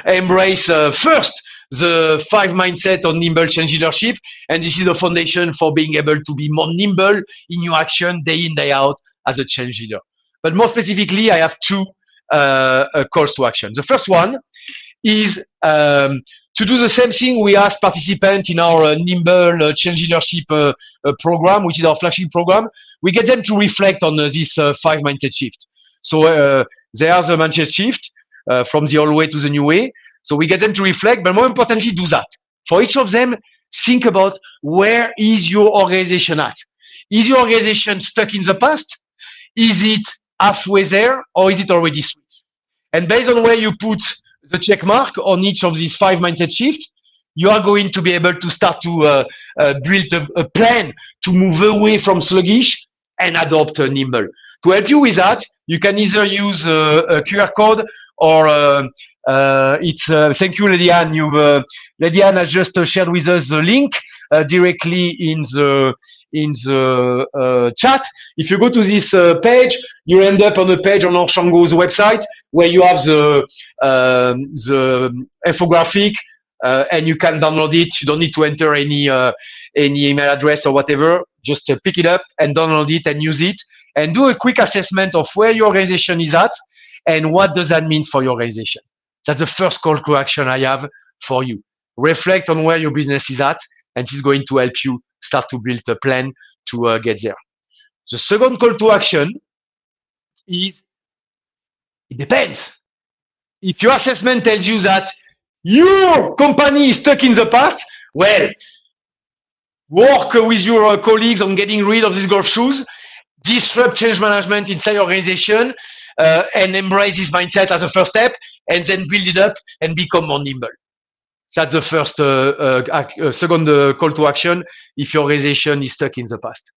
embrace first the 5 mindset on nimble change leadership. And this is a foundation for being able to be more nimble in your action day in, day out as a change leader. But more specifically, I have 2 calls to action. The first one is to do the same thing we ask participants in our Nimble Change Leadership program, which is our flagship program. We get them to reflect on this 5 mindset shift. So there's the mindset shift from the old way to the new way. So we get them to reflect, but more importantly, do that. For each of them, think about where is your organization at? Is your organization stuck in the past? Is it halfway there, or is it already switched? And based on where you put the check mark on each of these 5 mindset shifts, you are going to be able to start to build a plan to move away from sluggish and adopt nimble. To help you with that, you can either use a QR code or it's thank you, Lady Anne. Lady Anne has just shared with us the link directly in the chat. If you go to this page, you end up on a page on Orshango's website. where you have the infographic, and you can download it. You don't need to enter any email address or whatever. Just pick it up and download it and use it, and do a quick assessment of where your organization is at and what does that mean for your organization. That's the first call to action I have for you. Reflect on where your business is at, and it's going to help you start to build a plan to get there. The second call to action is, it depends. If your assessment tells you that your company is stuck in the past, well, work with your colleagues on getting rid of these golf shoes, disrupt change management inside your organization, and embrace this mindset as a first step, and then build it up and become more nimble. That's the first, second call to action if your organization is stuck in the past.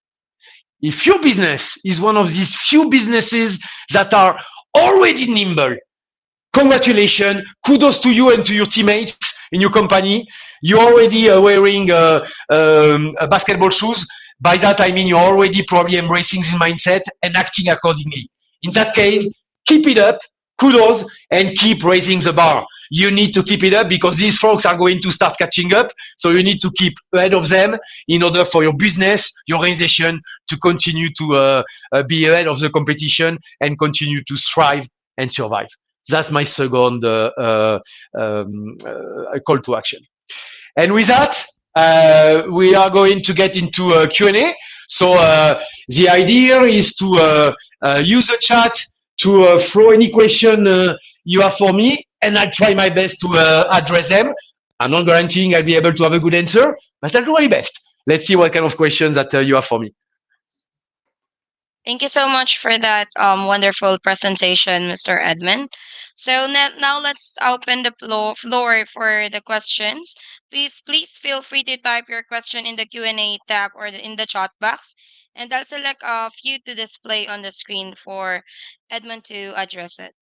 If your business is one of these few businesses that are already nimble, congratulations, kudos to you and to your teammates in your company. You're already wearing basketball shoes. By that, I mean you're already probably embracing this mindset and acting accordingly. In that case, keep it up, kudos, and keep raising the bar. You need to keep it up because these folks are going to start catching up. So you need to keep ahead of them in order for your business, your organization to continue to be ahead of the competition and continue to thrive and survive. That's my second call to action. And with that, we are going to get into a Q&A. So the idea is to use the chat to throw any question you have for me, and I'll try my best to address them. I'm not guaranteeing I'll be able to have a good answer, but I'll do my best. Let's see what kind of questions that you have for me. Thank you so much for that wonderful presentation, Mr. Edmond. So now let's open the floor for the questions. Please feel free to type your question in the Q&A tab or in the chat box, and I'll select a few to display on the screen for Edmond to address it.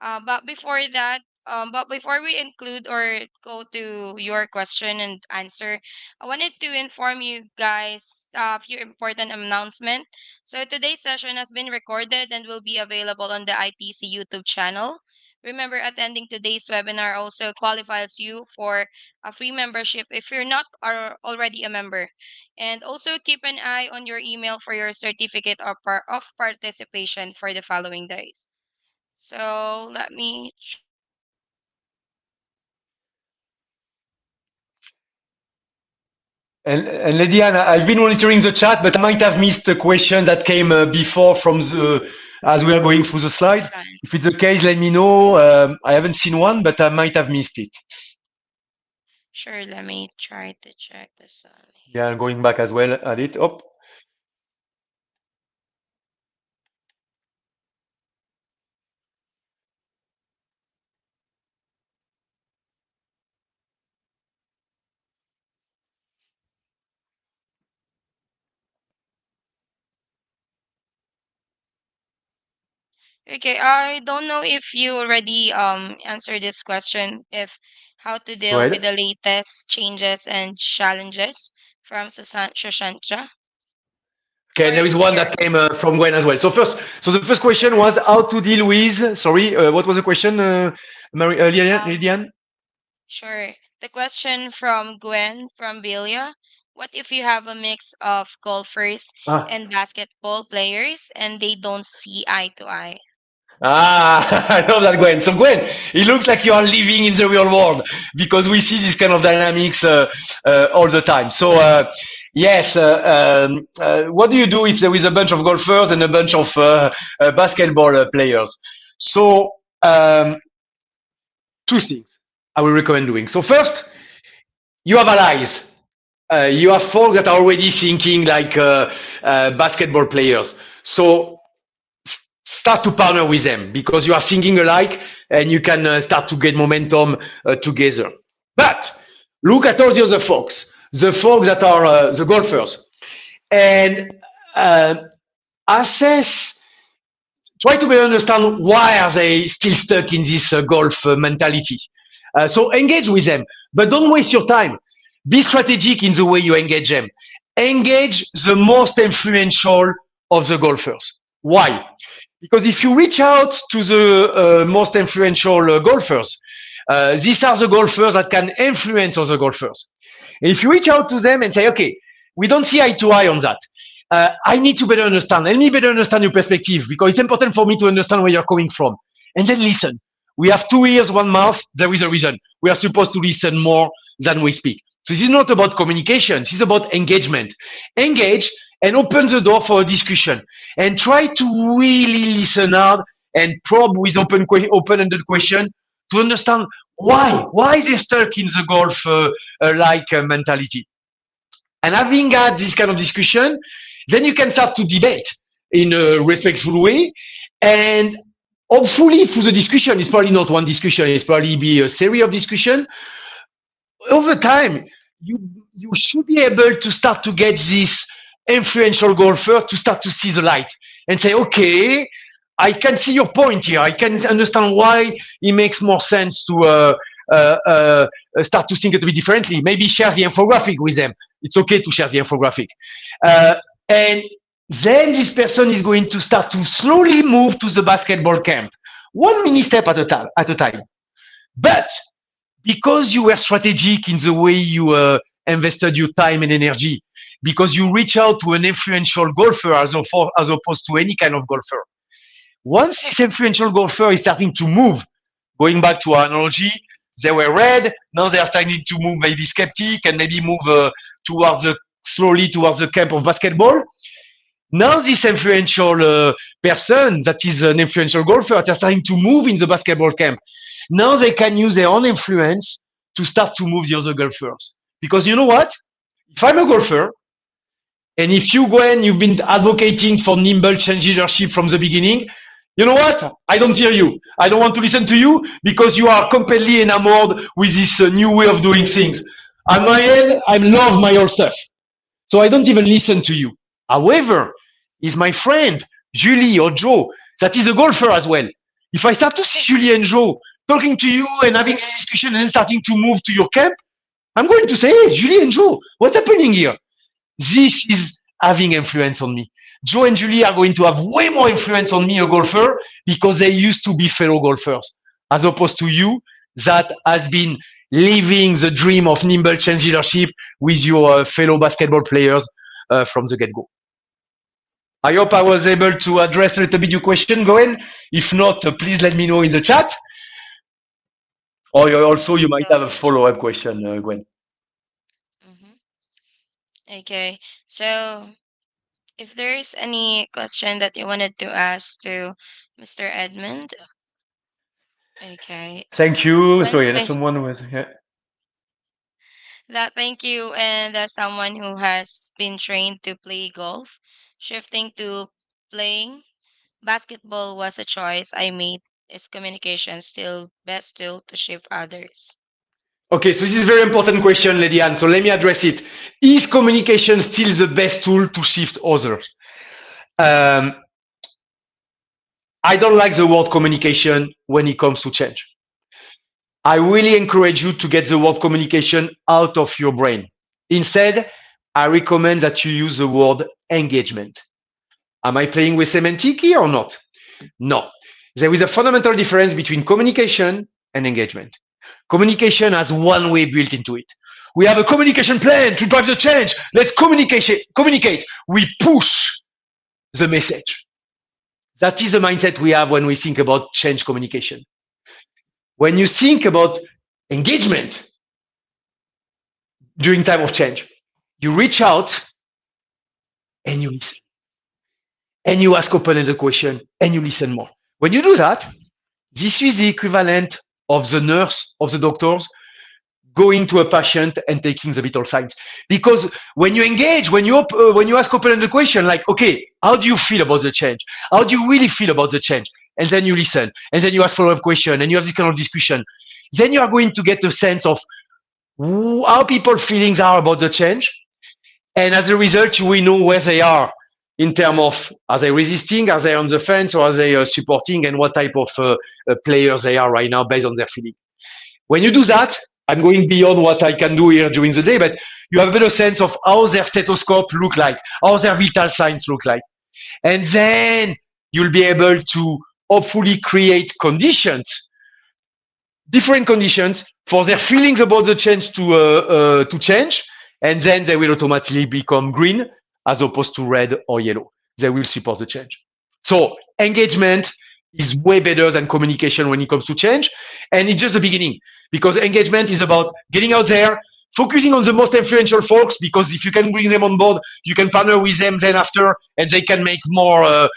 But before we include or go to your question and answer, I wanted to inform you guys a few important announcement. So today's session has been recorded and will be available on the ITC YouTube channel. Remember, attending today's webinar also qualifies you for a free membership if you're not already a member. And also keep an eye on your email for your certificate of participation for the following days. So let me. And Lydiane, I've been monitoring the chat, but I might have missed a question that came before from as we are going through the slides. If it's the case, let me know. I haven't seen one, but I might have missed it. Sure, let me try to check this out. Yeah, I'm going back as well at it. Oh. Okay, I don't know if you already answered this question, if how to deal with the latest changes and challenges from Shashantra. Okay, and there is one that came from Gwen as well. So the first question was how to deal with. Sorry, what was the question, Lydiane? Sure. The question from Gwen from Belia. What if you have a mix of golfers and basketball players and they don't see eye to eye? I love that, Gwen. So, Gwen, it looks like you are living in the real world because we see this kind of dynamics all the time. So, yes, what do you do if there is a bunch of golfers and a bunch of basketball players? So, two things I will recommend doing. So, first, you have allies. You have folks that are already thinking like basketball players. So, start to partner with them because you are thinking alike and you can start to get momentum together. But look at all the other folks, the folks that are the golfers, and assess, try to better understand why are they still stuck in this golf mentality. So engage with them, but don't waste your time. Be strategic in the way you engage them. Engage the most influential of the golfers. Why? Because if you reach out to the most influential golfers, these are the golfers that can influence other golfers. And if you reach out to them and say, okay, we don't see eye to eye on that. I need to better understand. Let me better understand your perspective because it's important for me to understand where you're coming from. And then listen. We have 2 ears, 1 mouth. There is a reason. We are supposed to listen more than we speak. So this is not about communication. This is about engagement. Engage and open the door for a discussion and try to really listen hard and probe with open-ended question to understand why they're stuck in the golf mentality. And having had this kind of discussion, then you can start to debate in a respectful way. And hopefully through the discussion, it's probably not one discussion, it's probably be a series of discussion. Over time, you should be able to start to get this influential golfer to start to see the light and say, okay, I can see your point here. I can understand why it makes more sense to start to think a little bit differently. Maybe share the infographic with them. It's okay to share the infographic. And then this person is going to start to slowly move to the basketball camp, 1 mini step at a time. But because you were strategic in the way you invested your time and energy, because you reach out to an influential golfer as opposed to any kind of golfer. Once this influential golfer is starting to move, going back to our analogy, they were red, now they are starting to move maybe skeptic and maybe move slowly towards the camp of basketball. Now this influential person that is an influential golfer, they're starting to move in the basketball camp. Now they can use their own influence to start to move the other golfers. Because you know what? If I'm a golfer, and if you, Gwen, you've been advocating for Nimble change leadership from the beginning, you know what? I don't hear you. I don't want to listen to you because you are completely enamored with this new way of doing things. At my end, I love my old stuff. So I don't even listen to you. However, is my friend, Julie or Joe, that is a golfer as well. If I start to see Julie and Joe talking to you and having this discussion and then starting to move to your camp, I'm going to say, hey, Julie and Joe, what's happening here? This is having influence on me. Joe and Julie are going to have way more influence on me, a golfer, because they used to be fellow golfers, as opposed to you that has been living the dream of Nimble change leadership with your fellow basketball players from the get-go. I hope I was able to address a little bit your question, Gwen. If not, please let me know in the chat. Or also you might have a follow-up question, Gwen. Okay, so if there is any question that you wanted to ask to Mr. Edmond, okay. Thank you. Sorry, Thank someone was here. thank you, and as someone who has been trained to play golf, shifting to playing basketball was a choice I made. Is communication still best tool to shift others? Okay, so this is a very important question, Lady Anne. So let me address it. Is communication still the best tool to shift others? I don't like the word communication when it comes to change. I really encourage you to get the word communication out of your brain. Instead, I recommend that you use the word engagement. Am I playing with semantic here or not? No. There is a fundamental difference between communication and engagement. Communication has one way built into it. We have a communication plan to drive the change. Let's communicate. We push the message. That is the mindset we have when we think about change communication. When you think about engagement during time of change, you reach out and you listen. And you ask open-ended question and you listen more. When you do that, this is the equivalent of the nurse, of the doctors, going to a patient and taking the vital signs. Because when you engage, when you ask open-ended question, like, okay, how do you feel about the change? How do you really feel about the change? And then you listen, and then you ask follow-up question, and you have this kind of discussion. Then you are going to get a sense of how people's feelings are about the change. And as a result, you will know where they are in terms of, are they resisting, are they on the fence, or are they supporting, and what type of players they are right now based on their feeling. When you do that, I'm going beyond what I can do here during the day, but you have a better sense of how their stethoscope look like, how their vital signs look like. And then you'll be able to hopefully create conditions, different conditions for their feelings about the change to change, and then they will automatically become green as opposed to red or yellow. They will support the change. So engagement is way better than communication when it comes to change, and it's just the beginning, because engagement is about getting out there, focusing on the most influential folks, because if you can bring them on board, you can partner with them then after, and they can make more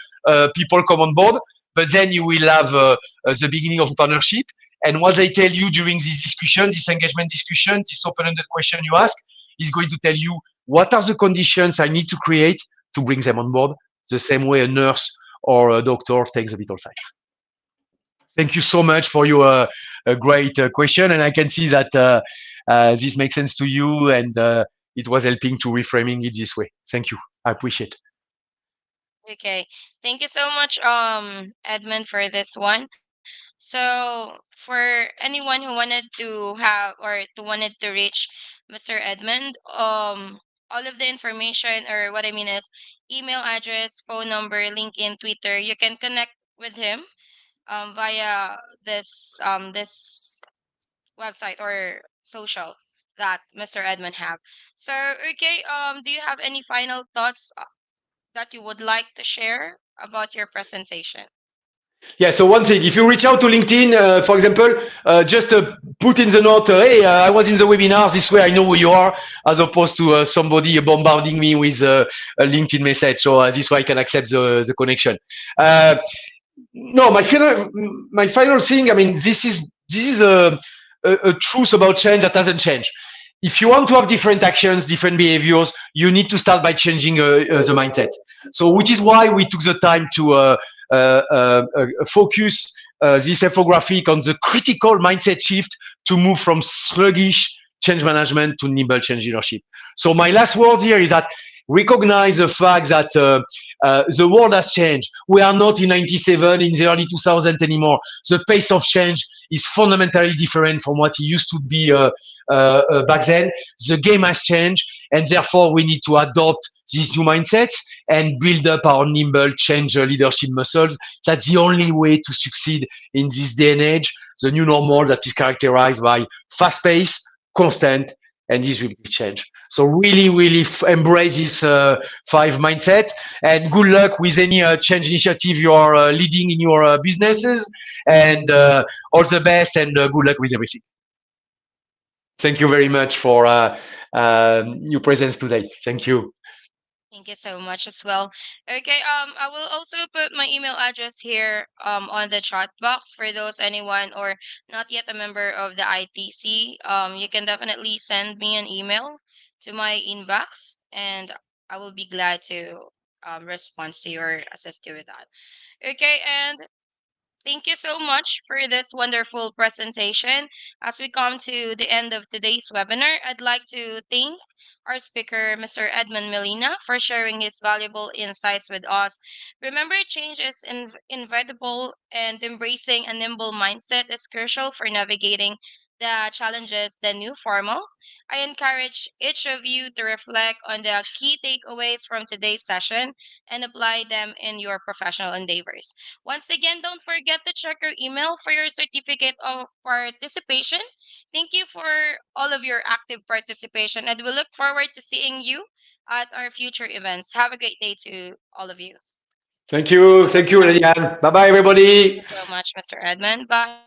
people come on board. But then you will have the beginning of a partnership. And what they tell you during this discussion, this engagement discussion, this open-ended question you ask, is going to tell you what are the conditions I need to create to bring them on board, the same way a nurse or a doctor takes the vital signs. Thank you so much for your great question. And I can see that this makes sense to you, and it was helping to reframing it this way. Thank you. I appreciate it. Okay. Thank you so much, Edmond, for this one. So for anyone who wanted to have or to wanted to reach Mr. Edmond, all of the information, or what I mean is email address, phone number, LinkedIn, Twitter, you can connect with him via this website or social that Mr. Edmond have. So okay, do you have any final thoughts that you would like to share about your presentation? Yeah, so one thing, if you reach out to LinkedIn, for example, just put in the note, hey, I was in the webinar, this way I know who you are, as opposed to somebody bombarding me with a LinkedIn message. So this way I can accept the connection. No, my final thing, I mean, this is a truth about change that hasn't changed. If you want to have different actions, different behaviors, you need to start by changing the mindset. So, which is why we took the time to focus this infographic on the critical mindset shift to move from sluggish change management to nimble change leadership. So, my last word here is that recognize the fact that the world has changed. We are not in 97, in the early 2000s anymore. The pace of change is fundamentally different from what it used to be back then. The game has changed, and therefore we need to adopt these new mindsets and build up our nimble change leadership muscles. That's the only way to succeed in this day and age, the new normal that is characterized by fast pace, constant, and disruptive change. So really, really embrace this five mindset, and good luck with any change initiative you are leading in your businesses, and all the best, and good luck with everything. Thank you very much for your presence today. Thank you. Thank you so much as well. Okay, I will also put my email address here on the chat box for those anyone or not yet a member of the ITC. You can definitely send me an email to my inbox, and I will be glad to respond to you or assist you with that. Okay, and thank you so much for this wonderful presentation. As we come to the end of today's webinar, I'd like to thank our speaker, Mr. Edmond Molina, for sharing his valuable insights with us. Remember, change is inevitable, and embracing a nimble mindset is crucial for navigating the challenges, the new formal. I encourage each of you to reflect on the key takeaways from today's session and apply them in your professional endeavors. Once again, don't forget to check your email for your certificate of participation. Thank you for all of your active participation, and we look forward to seeing you at our future events. Have a great day to all of you. Thank you. Thank you, Lilian. Bye bye, Thank everybody. you so much, Mr. Edmond. Bye.